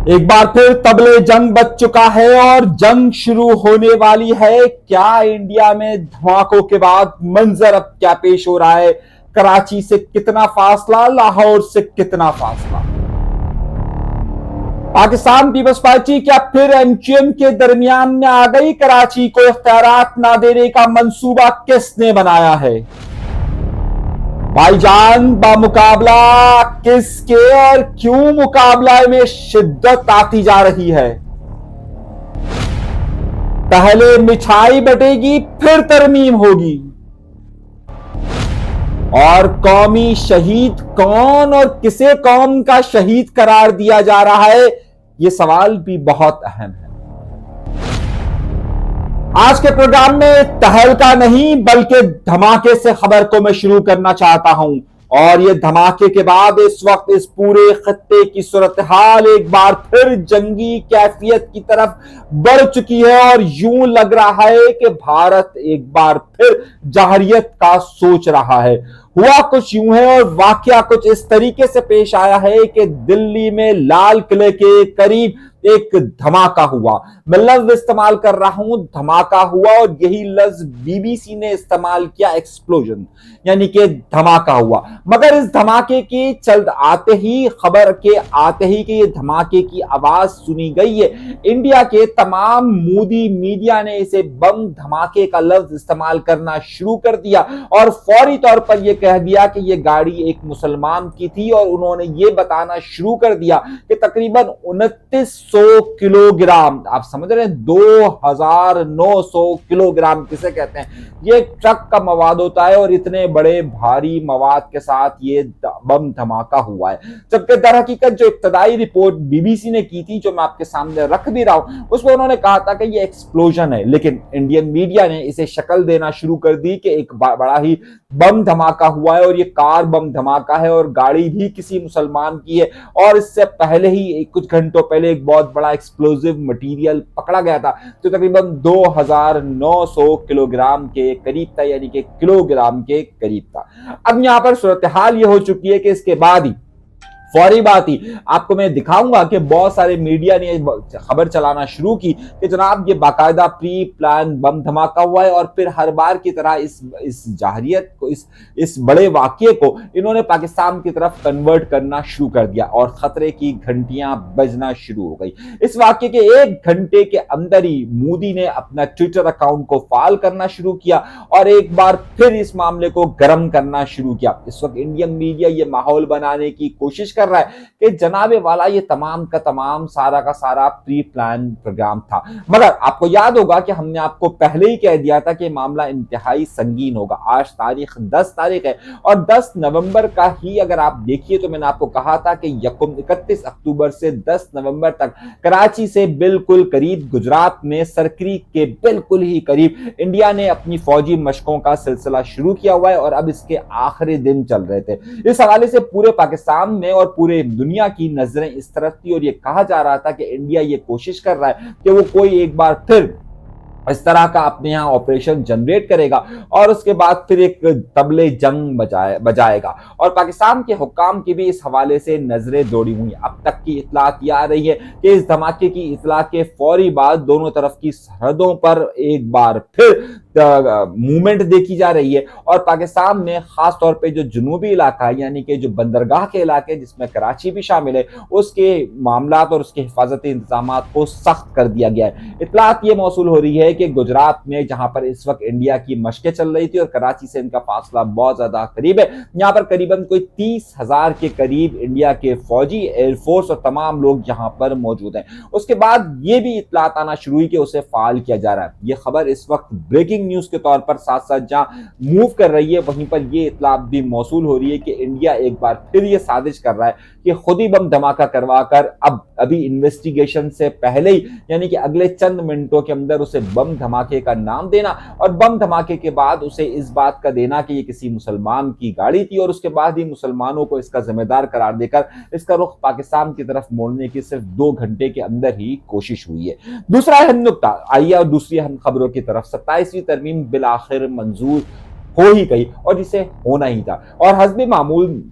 एक बार फिर तबले जंग बच चुका है और जंग शुरू होने वाली है। क्या इंडिया में धमाकों के बाद मंजर अब क्या पेश हो रहा है? कराची से कितना फासला, लाहौर से कितना फासला? पाकिस्तान पीपल्स पार्टी क्या फिर एमक्यूएम के दरमियान में आ गई? कराची को इख्तियारात ना देने का मंसूबा किसने बनाया है? भाईजान बामुकाबला किसके और क्यों मुकाबला में शिद्दत आती जा रही है? पहले मिठाई बटेगी फिर तरमीम होगी। और कौमी शहीद कौन और किसे कौम का शहीद करार दिया जा रहा है, यह सवाल भी बहुत अहम है। आज के प्रोग्राम में तहलका नहीं बल्कि धमाके से खबर को मैं शुरू करना चाहता हूं। और ये धमाके के बाद इस वक्त इस पूरे खत्ते की सूरत हाल एक बार फिर जंगी कैफियत की तरफ बढ़ चुकी है और यूं लग रहा है कि भारत एक बार फिर जहरियत का सोच रहा है। हुआ कुछ यूं है और वाकया कुछ इस तरीके से पेश आया है कि दिल्ली में लाल किले के करीब एक धमाका हुआ। मैं लफ्ज इस्तेमाल कर रहा हूं धमाका हुआ, और यही लफ्ज बीबीसी ने इस्तेमाल किया, एक्सप्लोजन, यानी कि धमाका हुआ। मगर इस धमाके के चल आते ही, खबर के आते ही कि ये धमाके की आवाज सुनी गई है, इंडिया के तमाम मोदी मीडिया ने इसे बम धमाके का लफ्ज इस्तेमाल करना शुरू कर दिया और फौरी तौर पर यह कह दिया कि यह गाड़ी एक मुसलमान की थी। और उन्होंने ये बताना शुरू कर दिया कि तकरीबन 2900 किलोग्राम, आप समझ रहे हैं, 2900 किलोग्राम किसे कहते हैं, ये ट्रक का मवाद होता है और इतने बड़े भारी मवाद के साथ ये बम धमाका हुआ है। जबकि दर हकीकत जो इब्तदाई रिपोर्ट बीबीसी ने की थी, जो मैं आपके सामने रख भी रहा हूं, उसमें उन्होंने कहा था कि ये एक्सप्लोजन है, लेकिन इंडियन मीडिया ने इसे शक्ल देना शुरू कर दी कि एक बड़ा ही बम धमाका हुआ है और ये कार बम धमाका है और गाड़ी भी किसी मुसलमान की है। और इससे पहले ही कुछ घंटों पहले एक बहुत बड़ा एक्सप्लोजिव मटेरियल पकड़ा गया था जो तकरीबन 2900 किलोग्राम के करीब था, यानी कि किलोग्राम के करीब था। अब यहां पर सूरत हाल यह हो चुकी है कि इसके बाद ही फौरी बात ही आपको मैं दिखाऊंगा कि बहुत सारे मीडिया ने खबर चलाना शुरू की कि जनाब ये बाकायदा प्री प्लान बम धमाका हुआ है। और फिर हर बार की तरह इस जाहिरियत को, इस बड़े वाकये को इन्होंने पाकिस्तान की तरफ कन्वर्ट करना शुरू कर दिया और खतरे की घंटियां बजना शुरू हो गई। इस वाकये के एक घंटे के अंदर ही मोदी ने अपना ट्विटर अकाउंट को फाल करना शुरू किया और एक बार फिर इस मामले को गर्म करना शुरू किया। इस वक्त इंडियन मीडिया ये माहौल बनाने की कोशिश कर रहा है कि जनाबे वाला ये तमाम का तमाम सारा का सारा प्री प्लान प्रोग्राम था। मगर आपको याद होगा कि हमने आपको पहले ही कह दिया था कि मामला इंतहाई संगीन होगा। आज तारीख 10 तारीख है और 10 नवंबर का ही अगर आप देखिए तो मैंने आपको कहा था कि 31 अक्टूबर से 10 नवंबर तक कराची से बिल्कुल करीब, गुजरात में सरक्रीक के बिल्कुल ही करीब इंडिया ने अपनी फौजी मशकों का सिलसिला शुरू किया हुआ है और अब इसके आखिरी दिन चल रहे थे। इस हवाले से पूरे पाकिस्तान में और पूरे दुनिया की नजरें इस तरफ थी और यह कहा जा रहा था कि इंडिया ये कोशिश कर रहा है कि वो कोई एक बार फिर इस तरह का अपने यहां ऑपरेशन जनरेट करेगा और उसके बाद फिर एक तबले जंग बजाएगा। और पाकिस्तान के हुक्काम की भी इस हवाले से नजरें दौड़ी हुई। अब तक की इतलात यह आ रही है कि इस धमाके की इतला के फौरी बाद दोनों तरफ की सरहदों पर एक बार फिर मूवमेंट देखी जा रही है। और पाकिस्तान में खास तौर पे जो जुनूबी इलाका है, यानी कि जो बंदरगाह के इलाके जिसमें कराची भी शामिल है, उसके मामलात और उसके हिफाजती इंतजाम को सख्त कर दिया गया है। इतलात ये मौसूल हो रही है कि गुजरात में जहां पर इस वक्त इंडिया की मशकें चल रही थी और कराची से इनका फासला बहुत ज्यादा करीब है, यहां पर करीबन कोई 30,000 के करीब इंडिया के फौजी, एयरफोर्स और तमाम लोग यहां पर मौजूद हैं। उसके बाद ये भी इतलात आना शुरू हुई कि उसे फाल किया जा रहा है। यह खबर इस वक्त ब्रेकिंग न्यूज के तौर पर साथ साथ जहां मूव कर रही है, वहीं पर यह इतलात भी मौसूल हो रही है कि इंडिया एक बार फिर यह साजिश कर रहा है कि खुद ही बम धमाका करवाकर अभी इन्वेस्टिगेशन से पहले ही, यानी कि अगले चंद मिनटों के अंदर उसे बम धमाके का नाम देना और बम धमाके के बाद उसे इस बात का देना कि ये किसी मुसलमान की गाड़ी थी और उसके बाद ही मुसलमानों को इसका जिम्मेदार करार देकर इसका रुख पाकिस्तान की तरफ मोड़ने की सिर्फ 2 घंटे के अंदर ही कोशिश हुई है। दूसरा अहम नुकता, आइए और दूसरी अहम खबरों की तरफ। 27वीं तरमीम बिल आखिर मंजूर हो ही गई और जिसे होना ही था। और हस्बे मामूल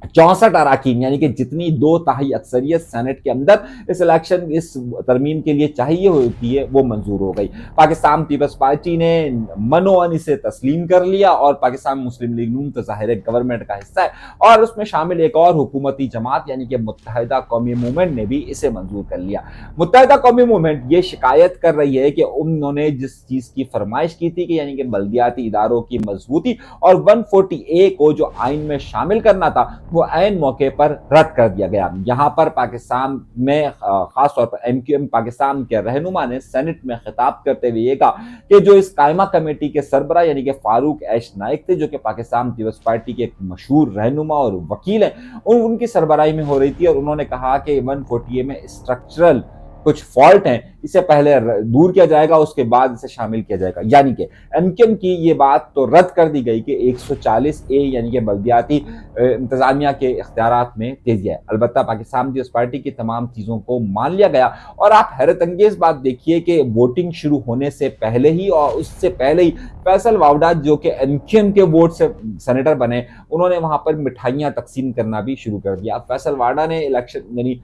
64 अराकीन यानी कि जितनी 2/3 अक्सरियत सेनेट के अंदर इस तरमीम के लिए चाहिए होती है वो मंजूर हो गई। पाकिस्तान पीपल्स पार्टी ने मनोअन इसे तस्लीम कर लिया और पाकिस्तान मुस्लिम लीग नून तो ज़ाहिर है गवर्नमेंट का हिस्सा है और उसमें शामिल एक और हुकूमती जमात यानी कि मुत्तहिदा कौमी मूवमेंट ने भी इसे मंजूर कर लिया। मुत्तहिदा कौमी मूवमेंट ये शिकायत कर रही है कि उन्होंने जिस चीज़ की फरमाइश की थी कि यानी कि बल्दियाती इदारों की मजबूती और 140A को जो आइन में शामिल करना था वो ऐन मौके पर रद्द कर दिया गया। यहाँ पर पाकिस्तान में खासतौर पर MQM पाकिस्तान के रहनुमा ने सेनेट में खिताब करते हुए ये कहा कि जो इस कायमा कमेटी के सरबरा यानी कि फारूक ऐश नाइक थे जो कि पाकिस्तान पीपल्स पार्टी के एक मशहूर रहनुमा और वकील हैं, उनकी सरबराही में हो रही थी और उन्होंने कहा कि 140A में स्ट्रक्चरल कुछ फॉल्ट हैं, इसे पहले दूर किया जाएगा उसके बाद इसे शामिल किया जाएगा। यानी कि MQM की ये बात तो रद्द कर दी गई कि 140A यानी कि बल्दियाती इंतजामिया के इख्तियारात में तेजी है। अलबत्ता पाकिस्तान पीपल्स पार्टी की तमाम चीज़ों को मान लिया गया और आप हैरत अंगेज बात देखिए कि वोटिंग शुरू होने से पहले ही और उससे पहले ही फैसल वावडा जो कि MQM के वोट से सेनेटर बने, उन्होंने वहां पर मिठाइयां तकसीम करना भी शुरू कर दिया। फैसल वावडा ने इलेक्शन यानी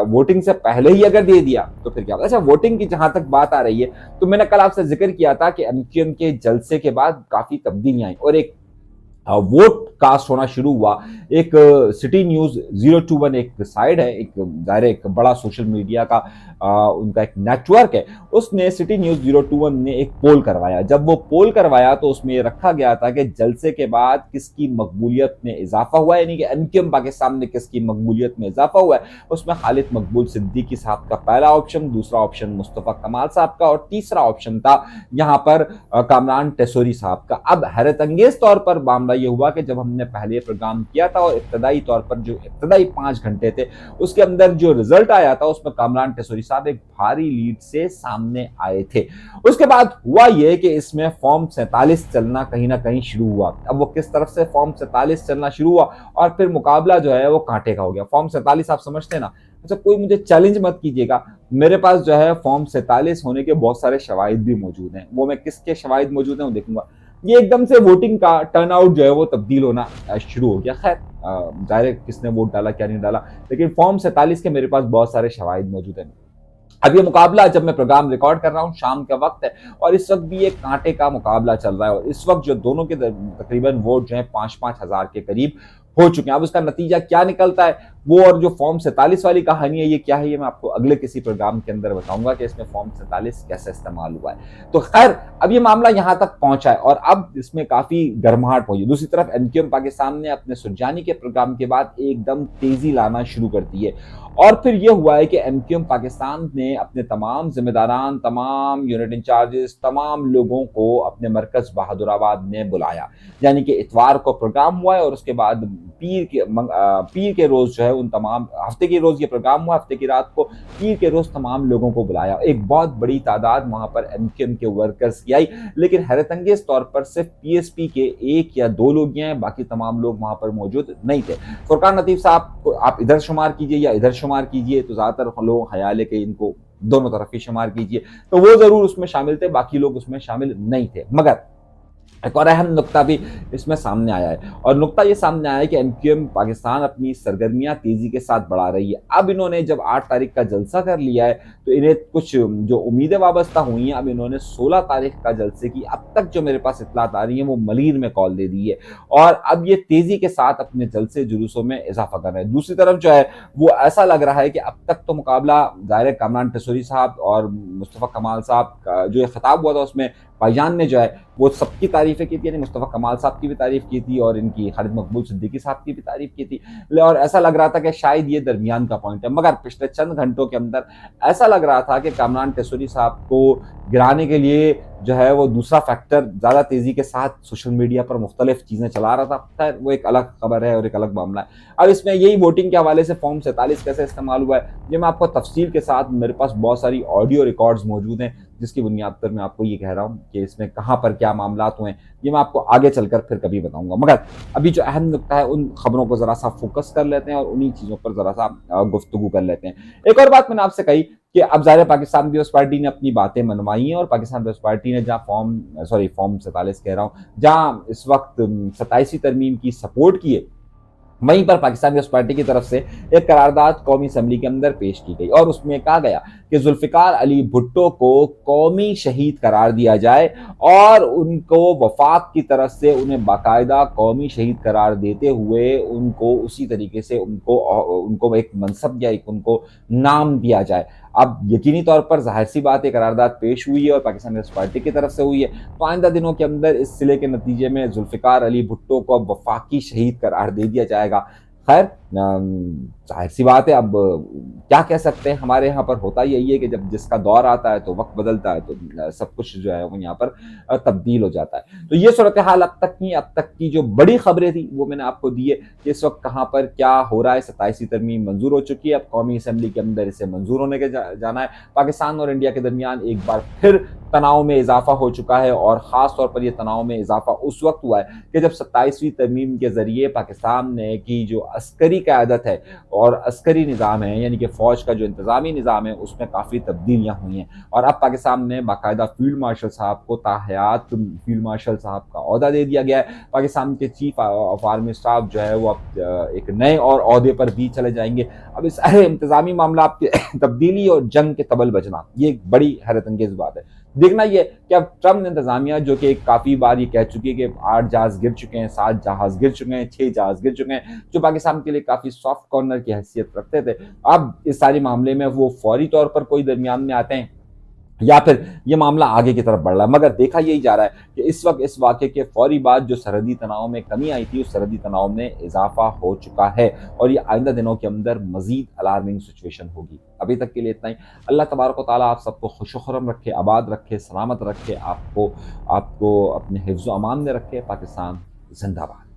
वोटिंग से पहले ही अगर दे दिया तो फिर क्या होगा। अच्छा, वोटिंग की जहां तक बात आ रही है तो मैंने कल आपसे जिक्र किया था कि MQM के जलसे के बाद काफी तब्दीलियां आई और एक वोट कास्ट होना शुरू हुआ। एक सिटी न्यूज 021 एक साइड है, एक दायरे एक बड़ा सोशल मीडिया का उनका एक नेटवर्क है, उसने सिटी न्यूज 021 ने एक पोल करवाया। जब वो पोल करवाया तो उसमें ये रखा गया था कि जलसे के बाद किसकी मकबूलियत में इजाफा हुआ है, यानी कि MQM पाकिस्तान में किसकी मकबूलियत में इजाफा हुआ है। उसमें खालिद मकबूल सिद्दीकी साहब का पहला ऑप्शन, दूसरा ऑप्शन मुस्तफ़ा कमाल साहब का और तीसरा ऑप्शन था यहाँ पर कामरान टेसोरी साहब का। अब हैरत अंगेज तौर पर मामला ये हुआ कि जब हमने पहले प्रोग्राम किया था और इब्तदाई तौर पर जो इब्तदाई 5 घंटे थे उसके अंदर जो रिजल्ट आया था उसमें कामरान टेसोरी साहब एक भारी लीड से सामने आए थे। उसके बाद हुआ ये कि इसमें फॉर्म 47 चलना कहीं ना कहीं शुरू हुआ। अब वो किस तरफ से फॉर्म 47 चलना शुरू हुआ और फिर मुकाबला जो है वो कांटे का हो गया। फॉर्म 47 आप समझते हैं ना। अच्छा, कोई मुझे चैलेंज मत कीजिएगा, मेरे पास जो है फॉर्म 47 होने के बहुत सारे शवाहिद भी मौजूद हैं। वो मैं किसके शवाहिद मौजूद हैं वो देखूंगा। ये एकदम से वोटिंग का टर्नआउट जो है वो तब्दील होना शुरू हो गया। खैर जाहिर किसने वोट डाला क्या नहीं डाला, लेकिन फॉर्म 47 के मेरे पास बहुत सारे शवाहिद मौजूद हैं। अब ये मुकाबला जब मैं प्रोग्राम रिकॉर्ड कर रहा हूँ शाम का वक्त है और इस वक्त भी एक कांटे का मुकाबला चल रहा है और इस वक्त जो दोनों के तकरीबन वोट जो है 5-5 हजार के करीब हो चुके हैं। अब उसका नतीजा क्या निकलता है वो और जो फॉर्म 47 वाली कहानी है ये क्या है, ये मैं आपको अगले किसी प्रोग्राम के अंदर बताऊंगा कि इसमें फॉर्म 47 कैसे इस्तेमाल हुआ है। तो खैर अब ये मामला यहां तक पहुंचा है और अब इसमें काफी गर्माहट पहुंची। दूसरी तरफ MQM पाकिस्तान ने अपने सुरजानी के प्रोग्राम के बाद एकदम तेजी लाना शुरू कर दी है और फिर यह हुआ है कि MQM पाकिस्तान ने अपने तमाम जिम्मेदारान, तमाम यूनिट इंचार्जेस, तमाम लोगों को अपने मरकज बहादुराबाद में बुलाया। यानी कि इतवार को प्रोग्राम हुआ है और उसके बाद पीर के रोज जो है उन तमाम, हफ्ते की रोज ये प्रोग्राम हुआ, हफ्ते की रात को पीर के रोज तमाम लोगों को बुलाया। एक बहुत बड़ी तादाद वहां पर MQM के वर्कर्स की आई, लेकिन हैरत अंगेज तौर पर सिर्फ PSP के 1 या 2 लोग हैं, बाकी तमाम लोग वहां पर मौजूद नहीं थे। फुरकान लतीफ साहब को आप इधर शुमार कीजिए या इधर शुमार कीजिए, तो ज्यादातर लोग ख्याल है कि इनको दोनों तरफ ही शुमार कीजिए, तो वो जरूर उसमें शामिल थे, बाकी लोग उसमें शामिल नहीं थे। मगर एक और अहम नुकता भी इसमें सामने आया है और नुकता ये सामने आया है कि MQM पाकिस्तान अपनी सरगर्मियां तेजी के साथ बढ़ा रही है। अब इन्होंने जब 8 तारीख का जलसा कर लिया है तो इन्हें कुछ जो उम्मीदें वाबस्ता हुई हैं, अब इन्होंने 16 तारीख का जलसे की अब तक जो मेरे पास इतलात आ रही है वो मलीर में कॉल दे दी है और अब ये तेजी के साथ अपने जलसे जुलूसों में इजाफा कर रहे हैं। दूसरी तरफ जो है वो ऐसा लग रहा है कि अब तक तो मुकाबला ज़ाहिर कामरान टेसोरी साहब और मुस्तफ़ा कमाल साहब का जो खिताब हुआ था उसमें भाईजान ने जो है वो सबकी तारीफें की थी, यानी मुस्तफ़ा कमाल साहब की भी तारीफ की थी और इनकी खालिद मकबूल सिद्दीकी साहब की भी तारीफ की थी और ऐसा लग रहा था कि शायद ये दरमियान का पॉइंट है। मगर पिछले चंद घंटों के अंदर ऐसा लग रहा था कि कामरान टेसोरी साहब को गिराने के लिए जो है वो दूसरा फैक्टर ज़्यादा तेज़ी के साथ सोशल मीडिया पर मुख्तलिफ चीज़ें चला रहा था। खैर वो एक अलग खबर है और एक अलग मामला है। अब इसमें यही वोटिंग के हवाले से फॉर्म 47 कैसे इस्तेमाल हुआ है ये मैं आपको तफसील के साथ, मेरे पास बहुत सारी ऑडियो रिकॉर्ड्स मौजूद हैं जिसकी बुनियाद पर मैं आपको ये कह रहा हूँ कि इसमें कहाँ पर क्या मामला हुए हैं ये मैं आपको आगे चलकर फिर कभी बताऊंगा। मगर अभी जो अहम नुकता है उन खबरों को ज़रा सा फोकस कर लेते हैं और उन्हीं चीज़ों पर ज़रा सा गुफ्तगू कर लेते हैं। एक और बात मैंने आपसे कही कि अब ज़ाहिर पाकिस्तान पीपल्स पार्टी ने अपनी बातें मनवाई हैं और पाकिस्तान पीपल्स पार्टी ने जहाँ फॉर्म 47 कह रहा हूँ, जहाँ इस वक्त 27वीं तरमीम की सपोर्ट की है वहीं पर पाकिस्तान पीपल्स पार्टी की तरफ से एक करारदाद कौमी असम्बली के अंदर पेश की गई और उसमें कहा गया कि जुल्फ़िकार अली भुट्टो को कौमी शहीद करार दिया जाए और उनको वफाक की तरफ से उन्हें बाकायदा कौमी शहीद करार देते हुए उनको उसी तरीके से उनको एक मनसब या एक उनको नाम दिया जाए। अब यकीनी तौर पर ज़ाहिर सी बात है करारदाद पेश हुई है और पाकिस्तान पीपल्स पार्टी की तरफ से हुई है, तो आइंदा दिनों के अंदर इस सिले के नतीजे में जुल्फ़िकार अली भुट्टो को अब वफाकी शहीद करार दे दिया जाएगा। खैर ज़ाहिर सी बात है, अब क्या कह सकते हैं, हमारे यहाँ पर होता यही है कि जब जिसका दौर आता है तो वक्त बदलता है तो सब कुछ जो है वो यहाँ पर तब्दील हो जाता है। तो ये सूरत हाल अब तक की जो बड़ी खबरें थी वो मैंने आपको दी है कि इस वक्त कहाँ पर क्या हो रहा है। 27वीं तरमीम मंजूर हो चुकी है, अब कौमी असम्बली के अंदर इसे मंजूर होने के जाना है। पाकिस्तान और इंडिया के दरमियान एक बार फिर तनाव में इजाफा हो चुका है और ख़ास तौर पर यह तनाव में इजाफा उस वक्त हुआ है कि जब 27वीं तरमीम के ज़रिए पाकिस्तान ने की जो अस्करी क़यादत है और अस्करी निज़ाम है, यानी कि फ़ौज का जो इंतज़ामी निज़ाम है, उसमें काफ़ी तब्दीलियाँ हुई हैं और अब पाकिस्तान ने बाकायदा फील्ड मार्शल साहब को ताहयात फील्ड मार्शल साहब का ओहदा दे दिया गया है। पाकिस्तान के चीफ ऑफ आर्मी स्टाफ जो है वो अब एक नए और ओहदे पर भी चले जाएंगे। अब इस इंतज़ामी मामला तब्दीली और जंग के तबल बजना, ये एक बड़ी हैरत अंगेज़ बात है। देखना ये कि अब ट्रम्प इंतजामिया जो कि काफ़ी बार ये कह चुकी है कि 8 जहाज़ गिर चुके हैं, 7 जहाज़ गिर चुके हैं, 6 जहाज़ गिर चुके हैं, जो पाकिस्तान के लिए काफ़ी सॉफ्ट कॉर्नर की हैसियत रखते थे, अब इस सारे मामले में वो फौरी तौर पर कोई दरमियान में आते हैं या फिर ये मामला आगे की तरफ बढ़ रहा है। मगर देखा यही जा रहा है कि इस वक्त इस वाक़े के फौरी बाद जो सरहदी तनाव में कमी आई थी, उस सरहदी तनाव में इजाफा हो चुका है और ये आइंदा दिनों के अंदर मज़ीद अलार्मिंग सिचुएशन होगी। अभी तक के लिए इतना ही। अल्लाह तबारक व तआला आप सबको खुश व खुर्रम रखे, आबाद रखे, सलामत रखे, आपको अपने हिफ्ज़ व अमान में रखे। पाकिस्तान ज़िंदाबाद।